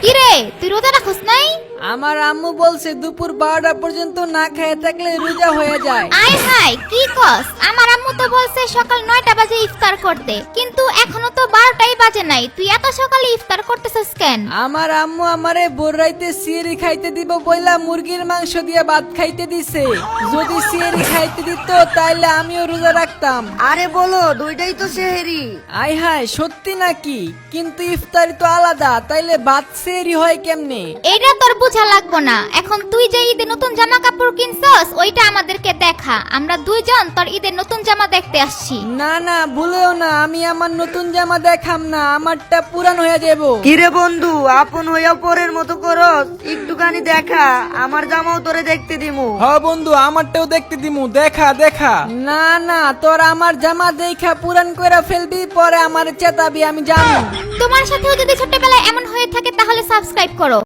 কিরে তুই রোজা রাখস নাই? আমার আম্মু বলছে দুপুর 12টা পর্যন্ত না খেয়ে থাকলে রোজা হয়ে যায়। আয় হায় কি কস? আমার আম্মু তো বলছে সকাল 9টা বাজে ইফতার করতে, কিন্তু এখনো তো 12টাই বাজে নাই, তুই এত সকালে ইফতার করতেছিস কেন? আমার আম্মু আমারে ভোর রাইতে সিয়ারি খাইতে দিব বইলা মুরগির মাংস দিয়ে ভাত খাইতে দিছে। যদি সিয়ারি খাইতে দিত তাইলে আমিও রোজা রাখতাম। আরে বলো, দুইটাই তো সেহেরি। আয় হায় সত্যি নাকি? কিন্তু ইফতারি তো আলাদা, তাইলে ভাত সিয়ারি হয় কেমনে? এইটা তোর বোঝা লাগবো না। এখন তুই যে ঈদে নতুন জামা কাপড় কিনছস ওইটা আমাদেরকে দেখা, আমরা দুইজন তোর ঈদের নতুন জামা দেখতে আসছি। না না ভুলেও না, আমি আমার নতুন জামা দেখাম না, আমারটা পুরান হয়ে যাবো। কিরে বন্ধু, আপন হইয়া পরের মতো করস, একটুখানি দেখা, আমার জামাও তোরে দেখতে দিমু। হ্যাঁ বন্ধু, আমারটাও দেখতে দিমু, দেখা দেখা। না না, তোর আমার জামা দেখা পুরান করে ফেলবি, পরে আমার চেতাবি, আমি জানি। তোমার সাথেও যদি ছোটবেলায় এমন হয়ে থাকে তাহলে সাবস্ক্রাইব করো।